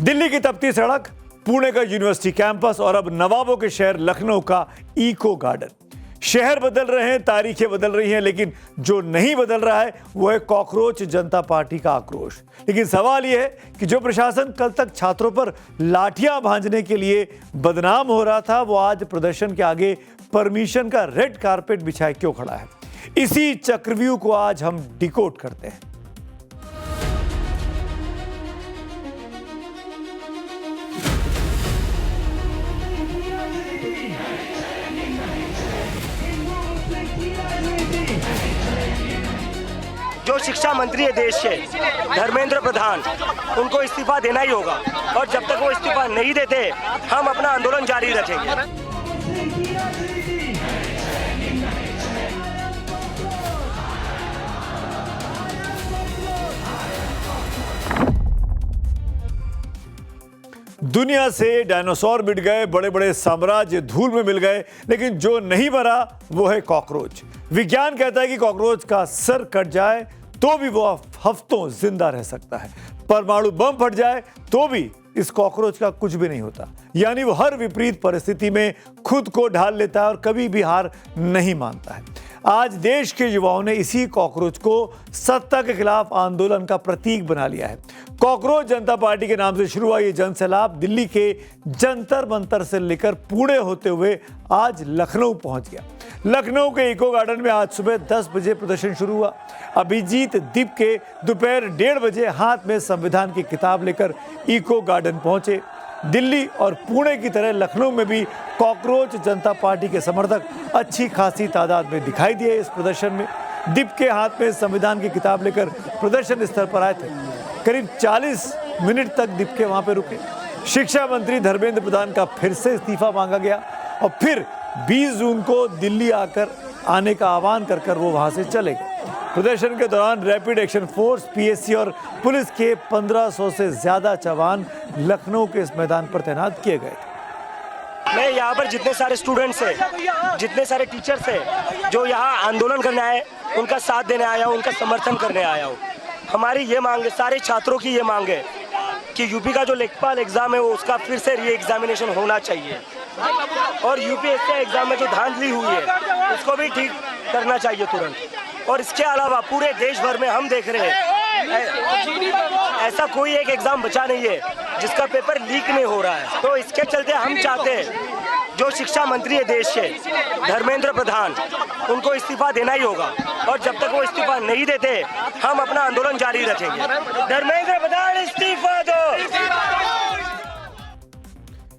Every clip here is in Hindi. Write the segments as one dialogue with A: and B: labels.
A: दिल्ली की तपती सड़क, पुणे का यूनिवर्सिटी कैंपस और अब नवाबों के शहर लखनऊ का इको गार्डन। शहर बदल रहे हैं, तारीखें बदल रही हैं, लेकिन जो नहीं बदल रहा है वो है कॉकरोच जनता पार्टी का आक्रोश। लेकिन सवाल यह है कि जो प्रशासन कल तक छात्रों पर लाठियां भांजने के लिए बदनाम हो रहा था, वो आज प्रदर्शन के आगे परमिशन का रेड कारपेट बिछाए क्यों खड़ा है? इसी चक्रव्यूह को आज हम डिकोड करते हैं।
B: जो शिक्षा मंत्री है देश के धर्मेंद्र प्रधान, उनको इस्तीफा देना ही होगा और जब तक वो इस्तीफा नहीं देते हम अपना आंदोलन जारी रखेंगे।
A: दुनिया से डायनासोर मिट गए, बड़े बड़े साम्राज्य धूल में मिल गए, लेकिन जो नहीं मरा वो है कॉकरोच। विज्ञान कहता है कि कॉकरोच का सर कट जाए तो भी वो हफ्तों जिंदा रह सकता है। परमाणु बम फट जाए तो भी इस कॉकरोच का कुछ भी नहीं होता। यानी वो हर विपरीत परिस्थिति में खुद को ढाल लेता है और कभी भी हार नहीं मानता है। आज देश के युवाओं ने इसी कॉकरोच को सत्ता के खिलाफ आंदोलन का प्रतीक बना लिया है। कॉकरोच जनता पार्टी के नाम से शुरू हुआ ये जनसैलाब दिल्ली के जंतर मंतर से लेकर पुणे होते हुए आज लखनऊ पहुंच गया। लखनऊ के इको गार्डन में आज सुबह 10 बजे प्रदर्शन शुरू हुआ। अभिजीत दीप के दोपहर 1:30 बजे हाथ में संविधान की किताब लेकर इको गार्डन पहुंचे। दिल्ली और पुणे की तरह लखनऊ में भी कॉकरोच जनता पार्टी के समर्थक अच्छी खासी तादाद में दिखाई दिए। इस प्रदर्शन में दीप के हाथ में संविधान की किताब लेकर प्रदर्शन स्थल पर आए थे। करीब 40 मिनट तक दीप के वहां पर रुके। शिक्षा मंत्री धर्मेंद्र प्रधान का फिर से इस्तीफा मांगा गया और फिर 20 जून को दिल्ली आने का आह्वान कर वो वहां से चले गए। प्रदर्शन के दौरान रैपिड एक्शन फोर्स, पीएससी और पुलिस के 1500 से ज्यादा जवान लखनऊ के इस मैदान पर तैनात किए गए थे।
B: मैं यहाँ पर जितने सारे स्टूडेंट्स हैं, जितने सारे टीचर्स हैं जो यहाँ आंदोलन करने आए, उनका साथ देने आया हूँ, उनका समर्थन करने आया हूँ। हमारी ये मांग है, सारे छात्रों की ये मांग है कि यूपी का जो लेखपाल एग्जाम है वो उसका फिर से री एग्जामिनेशन होना चाहिए और यूपीएससी एग्जाम में जो धांधली हुई है उसको भी ठीक करना चाहिए तुरंत। और इसके अलावा पूरे देश भर में हम देख रहे हैं ऐसा कोई एक एग्जाम बचा नहीं है जिसका पेपर लीक नहीं हो रहा है। तो इसके चलते हम चाहते हैं जो शिक्षा मंत्री है देश के धर्मेंद्र प्रधान, उनको इस्तीफा देना ही होगा और जब तक वो इस्तीफा नहीं देते हम अपना आंदोलन जारी रखेंगे। धर्मेंद्र प्रधान इस्तीफा दो।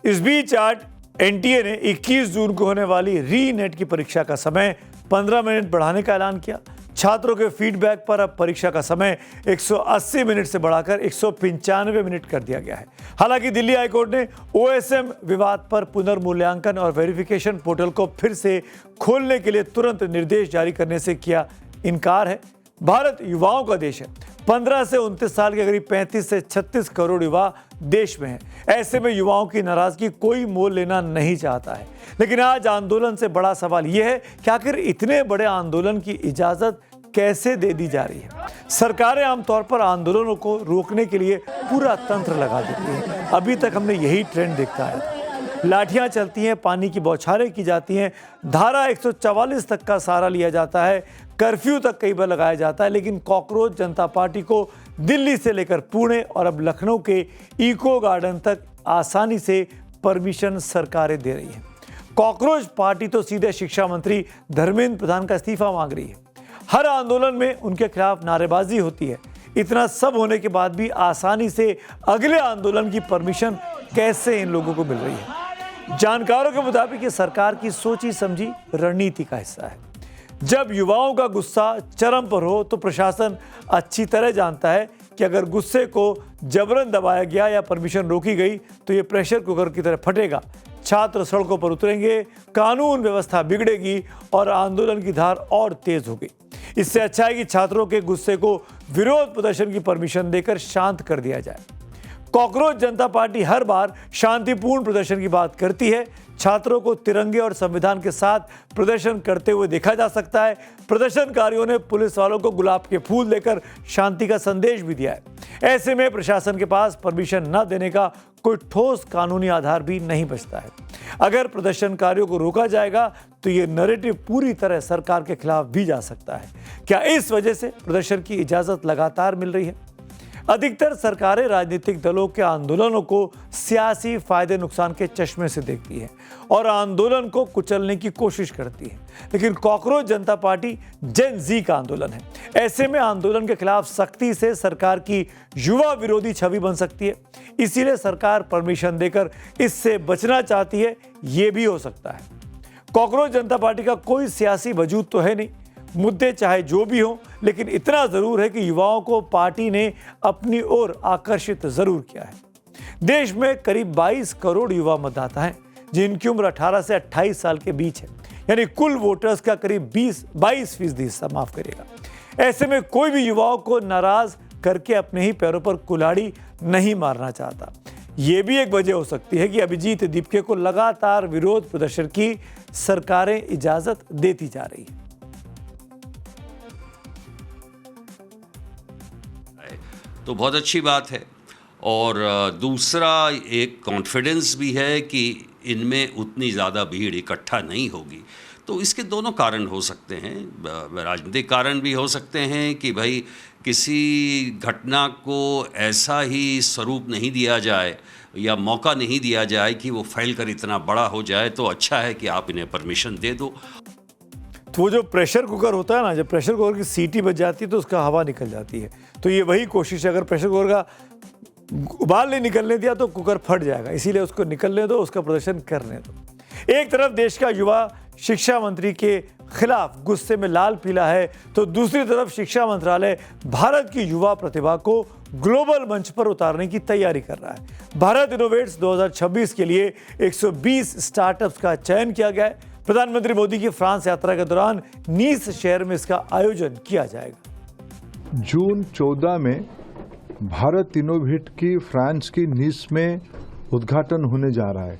A: इस बीच आज एनटीए ने 21 जून को होने वाली री नेट की परीक्षा का समय 15 मिनट बढ़ाने का ऐलान किया। छात्रों के फीडबैक पर अब परीक्षा का समय 180 मिनट से बढ़ाकर 195 मिनट कर दिया गया है। हालांकि दिल्ली हाईकोर्ट ने ओएसएम विवाद पर पुनर्मूल्यांकन और वेरिफिकेशन पोर्टल को फिर से खोलने के लिए तुरंत निर्देश जारी करने से किया इनकार है। भारत युवाओं का देश है। 15 से 29 साल के करीब 35 से 36 करोड़ युवा देश में हैं। ऐसे में युवाओं की नाराजगी कोई मोल लेना नहीं चाहता है। लेकिन आज आंदोलन से बड़ा सवाल यह है कि आखिर इतने बड़े आंदोलन की इजाजत कैसे दे दी जा रही है? सरकारें आमतौर पर आंदोलनों को रोकने के लिए पूरा तंत्र लगा देती हैं। अभी तक हमने यही ट्रेंड देखा है। लाठियां चलती हैं, पानी की बौछारें की जाती हैं, धारा 144 तक का सहारा लिया जाता है, कर्फ्यू तक कई बार लगाया जाता है। लेकिन कॉकरोच जनता पार्टी को दिल्ली से लेकर पुणे और अब लखनऊ के इको गार्डन तक आसानी से परमिशन सरकारें दे रही हैं। कॉकरोच पार्टी तो सीधे शिक्षा मंत्री धर्मेंद्र प्रधान का इस्तीफा मांग रही है। हर आंदोलन में उनके खिलाफ नारेबाजी होती है। इतना सब होने के बाद भी आसानी से अगले आंदोलन की परमिशन कैसे इन लोगों को मिल रही है? जानकारों के मुताबिक ये सरकार की सोची समझी रणनीति का हिस्सा है। जब युवाओं का गुस्सा चरम पर हो तो प्रशासन अच्छी तरह जानता है कि अगर गुस्से को जबरन दबाया गया या परमिशन रोकी गई तो ये प्रेशर कुकर की तरह फटेगा। छात्र सड़कों पर उतरेंगे, कानून व्यवस्था बिगड़ेगी और आंदोलन की धार और तेज होगी। इससे अच्छा है कि छात्रों के गुस्से को विरोध प्रदर्शन की परमिशन देकर शांत कर दिया जाए। कॉकरोच जनता पार्टी हर बार शांतिपूर्ण प्रदर्शन की बात करती है। छात्रों को तिरंगे और संविधान के साथ प्रदर्शन करते हुए देखा जा सकता है। प्रदर्शनकारियों ने पुलिस वालों को गुलाब के फूल देकर शांति का संदेश भी दिया है। ऐसे में प्रशासन के पास परमिशन न देने का कोई ठोस कानूनी आधार भी नहीं बचता है। अगर प्रदर्शनकारियों को रोका जाएगा तो ये नैरेटिव पूरी तरह सरकार के खिलाफ भी जा सकता है। क्या इस वजह से प्रदर्शन की इजाजत लगातार मिल रही है? अधिकतर सरकारें राजनीतिक दलों के आंदोलनों को सियासी फायदे नुकसान के चश्मे से देखती है और आंदोलन को कुचलने की कोशिश करती है। लेकिन कॉकरोच जनता पार्टी जेन जी का आंदोलन है। ऐसे में आंदोलन के खिलाफ सख्ती से सरकार की युवा विरोधी छवि बन सकती है। इसीलिए सरकार परमिशन देकर इससे बचना चाहती है। ये भी हो सकता है। कॉकरोच जनता पार्टी का कोई सियासी वजूद तो है नहीं, मुद्दे चाहे जो भी हों, लेकिन इतना जरूर है कि युवाओं को पार्टी ने अपनी ओर आकर्षित जरूर किया है। देश में करीब 22 करोड़ युवा मतदाता हैं जिनकी उम्र 18 से 28 साल के बीच है, यानी कुल वोटर्स का करीब 22% हिस्सा, माफ करिएगा। ऐसे में कोई भी युवाओं को नाराज करके अपने ही पैरों पर कुल्हाड़ी नहीं मारना चाहता। ये भी एक वजह हो सकती है कि अभिजीत दीपके को लगातार विरोध प्रदर्शन की सरकारें इजाजत देती जा रही है।
C: तो बहुत अच्छी बात है। और दूसरा एक कॉन्फिडेंस भी है कि इनमें उतनी ज़्यादा भीड़ इकट्ठा नहीं होगी। तो इसके दोनों कारण हो सकते हैं। राजनीतिक कारण भी हो सकते हैं कि भाई किसी घटना को ऐसा ही स्वरूप नहीं दिया जाए या मौका नहीं दिया जाए कि वो फैल कर इतना बड़ा हो जाए, तो अच्छा है कि आप इन्हें परमिशन दे दो।
A: तो वो जो प्रेशर कुकर होता है ना, जब प्रेशर कुकर की सीटी बज जाती है तो उसका हवा निकल जाती है। तो ये वही कोशिश है, अगर प्रेशर कुकर का उबाल नहीं निकलने दिया तो कुकर फट जाएगा। इसीलिए उसको निकलने दो, उसका प्रदर्शन करने दो। एक तरफ देश का युवा शिक्षा मंत्री के खिलाफ गुस्से में लाल पीला है, तो दूसरी तरफ शिक्षा मंत्रालय भारत की युवा प्रतिभा को ग्लोबल मंच पर उतारने की तैयारी कर रहा है। भारत इनोवेट्स 2026 के लिए 120 स्टार्टअप्स का चयन किया गया है। प्रधानमंत्री मोदी की फ्रांस यात्रा के दौरान नीस शहर में इसका आयोजन किया जाएगा।
D: जून 14 में भारत इनोवेट की फ्रांस की नीस में उद्घाटन होने जा रहा है।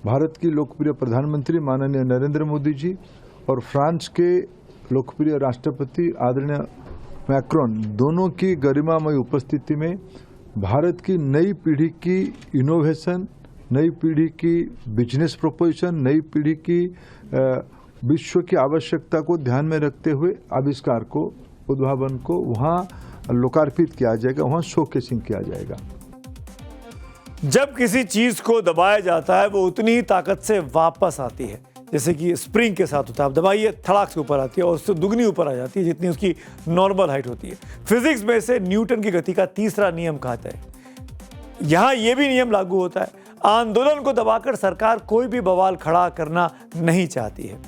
D: भारत की लोकप्रिय प्रधानमंत्री माननीय नरेंद्र मोदी जी और फ्रांस के लोकप्रिय राष्ट्रपति आदरणीय मैक्रोन दोनों की गरिमामय उपस्थिति में भारत की नई पीढ़ी की इनोवेशन, नई पीढ़ी की बिजनेस प्रोपोजिशन, नई पीढ़ी की विश्व की आवश्यकता को ध्यान में रखते हुए आविष्कार को, उद्भावन को वहाँ लोकार्पित किया जाएगा, वहाँ शोकेसिंग किया जाएगा।
A: जब किसी चीज को दबाया जाता है वो उतनी ही ताकत से वापस आती है, जैसे कि स्प्रिंग के साथ होता है। आप दबाइए, धड़ाक से ऊपर आती है और उससे दुगनी ऊपर आ जाती है जितनी उसकी नॉर्मल हाइट होती है। फिजिक्स में से न्यूटन की गति का तीसरा नियम कहता है। यहाँ ये भी नियम लागू होता है, आंदोलन को दबाकर सरकार कोई भी बवाल खड़ा करना नहीं चाहती है।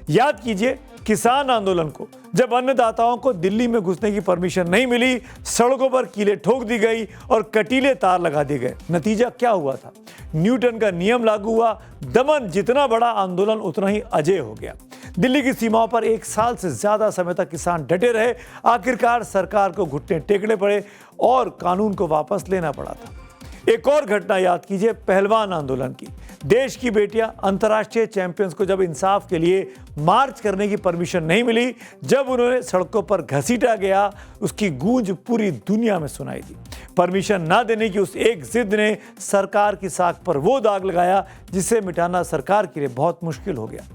A: याद कीजिए किसान आंदोलन को, जब अन्नदाताओं को दिल्ली में घुसने की परमिशन नहीं मिली, सड़कों पर कीलें ठोक दी गई और कटीले तार लगा दिए गए। नतीजा क्या हुआ था? न्यूटन का नियम लागू हुआ। दमन जितना बड़ा, आंदोलन उतना ही अजेय हो गया। दिल्ली की सीमाओं पर 1 साल से ज्यादा समय तक किसान डटे रहे। आखिरकार सरकार को घुटने टेकने पड़े और कानून को वापस लेना पड़ा था। एक और घटना याद कीजिए, पहलवान आंदोलन की। देश की बेटियां, अंतर्राष्ट्रीय चैंपियंस को जब इंसाफ के लिए मार्च करने की परमिशन नहीं मिली, जब उन्होंने सड़कों पर घसीटा गया, उसकी गूंज पूरी दुनिया में सुनाई दी। परमिशन ना देने की उस एक जिद ने सरकार की साख पर वो दाग लगाया जिसे मिटाना सरकार के लिए बहुत मुश्किल हो गया।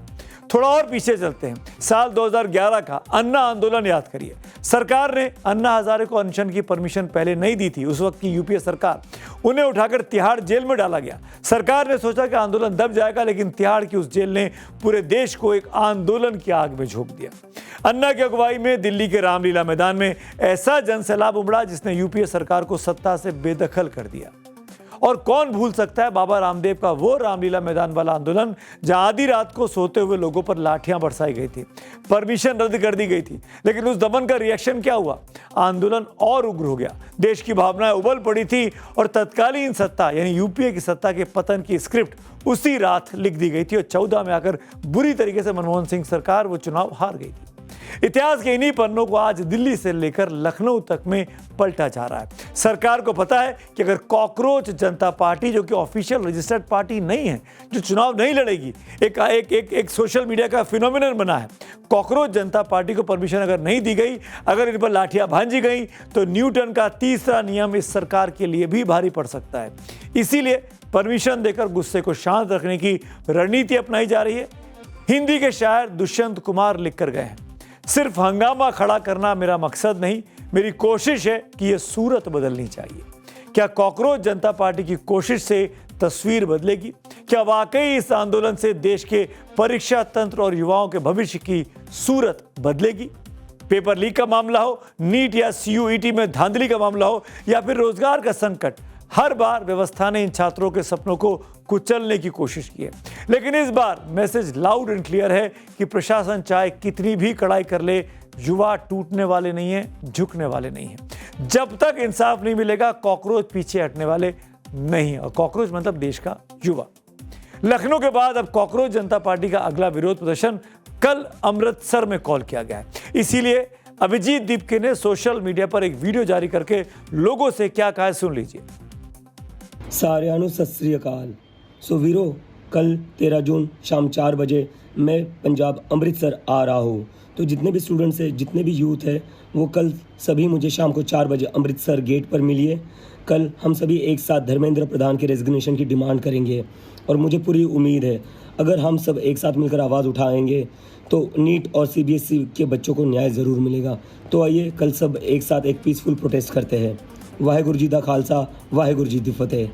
A: थोड़ा और पीछे चलते हैं, साल 2011 का अन्ना आंदोलन याद करिए। सरकार ने अन्ना हजारे को अनशन की परमिशन पहले नहीं दी थी। उस वक्त की यूपीए सरकार, उन्हें उठाकर तिहाड़ जेल में डाला गया। सरकार ने सोचा कि आंदोलन दब जाएगा, लेकिन तिहाड़ की उस जेल ने पूरे देश को एक आंदोलन की आग में झोंक दिया। अन्ना की अगुवाई में दिल्ली के रामलीला मैदान में ऐसा जनसैलाब उमड़ा जिसने यूपीए सरकार को सत्ता से बेदखल कर दिया। और कौन भूल सकता है बाबा रामदेव का वो रामलीला मैदान वाला आंदोलन, जहां आधी रात को सोते हुए लोगों पर लाठियां बरसाई गई थी, परमिशन रद्द कर दी गई थी। लेकिन उस दमन का रिएक्शन क्या हुआ? आंदोलन और उग्र हो गया। देश की भावनाएं उबल पड़ी थी और तत्कालीन सत्ता यानी यूपीए की सत्ता के पतन की स्क्रिप्ट उसी रात लिख दी गई थी और 14 में आकर बुरी तरीके से मनमोहन सिंह सरकार वो चुनाव हार गई थी। इतिहास के इन्हीं पन्नों को आज दिल्ली से लेकर लखनऊ तक में पलटा जा रहा है। सरकार को पता है कि अगर कॉकरोच जनता पार्टी, जो कि ऑफिशियल रजिस्टर्ड पार्टी नहीं है, जो चुनाव नहीं लड़ेगी, एक सोशल मीडिया का फिनोमिनन बना है, कॉकरोच जनता पार्टी को परमिशन अगर नहीं दी गई, अगर इन पर लाठियां भांजी गई, तो न्यूटन का तीसरा नियम इस सरकार के लिए भी भारी पड़ सकता है। इसीलिए परमिशन देकर गुस्से को शांत रखने की रणनीति अपनाई जा रही है। हिंदी के शायर दुष्यंत कुमार लिख कर गए हैं, सिर्फ हंगामा खड़ा करना मेरा मकसद नहीं, मेरी कोशिश है कि यह सूरत बदलनी चाहिए। क्या कॉकरोच जनता पार्टी की कोशिश से तस्वीर बदलेगी? क्या वाकई इस आंदोलन से देश के परीक्षा तंत्र और युवाओं के भविष्य की सूरत बदलेगी? पेपर लीक का मामला हो, नीट या CUET में धांधली का मामला हो, या फिर रोजगार का संकट, हर बार व्यवस्था ने इन छात्रों के सपनों को कुचलने की कोशिश की है। लेकिन इस बार मैसेज लाउड एंड क्लियर है कि प्रशासन चाहे कितनी भी कड़ाई कर ले, युवा टूटने वाले नहीं है, झुकने वाले नहीं है। जब तक इंसाफ नहीं मिलेगा, कॉकरोच पीछे हटने वाले नहीं है। और कॉकरोच मतलब देश का युवा। लखनऊ के बाद अब कॉकरोच जनता पार्टी का अगला विरोध प्रदर्शन कल अमृतसर में कॉल किया गया है। इसीलिए अभिजीत दीपके ने सोशल मीडिया पर एक वीडियो जारी करके लोगों से क्या कहा है, सुन लीजिए।
B: साਰਿਆਂ ਨੂੰ सत श्री अकाल। सो वीरो, कल 13 जून शाम 4 बजे मैं पंजाब अमृतसर आ रहा हूँ। तो जितने भी स्टूडेंट्स हैं, जितने भी यूथ है, वो कल सभी मुझे शाम को 4 बजे अमृतसर गेट पर मिलिए। कल हम सभी एक साथ धर्मेंद्र प्रधान के रेजिग्नेशन की डिमांड करेंगे। और मुझे पूरी उम्मीद है, अगर हम सब एक साथ मिलकर आवाज़ उठाएंगे तो नीट और CBSE के बच्चों को न्याय ज़रूर मिलेगा। तो आइए कल सब एक साथ एक पीसफुल प्रोटेस्ट करते हैं। वाहेगुरु जी दा खालसा, वाहेगुरु जी दी फतेह।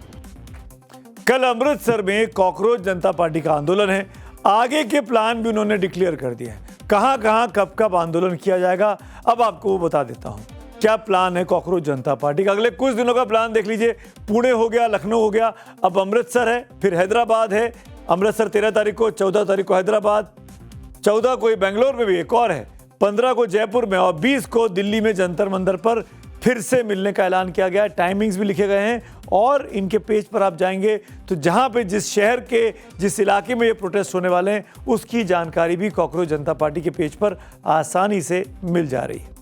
A: कल अमृतसर में कॉकरोच जनता पार्टी का आंदोलन है। आगे के प्लान भी उन्होंने डिक्लेयर कर दिए हैं। कहां कहां कब कब आंदोलन किया जाएगा, अब आपको वो बता देता हूं। क्या प्लान है कॉकरोच जनता पार्टी का? अगले कुछ दिनों का प्लान देख लीजिए। पुणे हो गया, लखनऊ हो गया, अब अमृतसर है, फिर हैदराबाद है। अमृतसर 13 तारीख को, 14 तारीख को हैदराबाद, 14 को बेंगलोर में भी एक और है, 15 को जयपुर में, और 20 को दिल्ली में जंतर मंतर पर फिर से मिलने का ऐलान किया गया है। टाइमिंग्स भी लिखे गए हैं और इनके पेज पर आप जाएंगे तो जहां पे जिस शहर के, जिस इलाके में ये प्रोटेस्ट होने वाले हैं, उसकी जानकारी भी कॉकरोच जनता पार्टी के पेज पर आसानी से मिल जा रही है।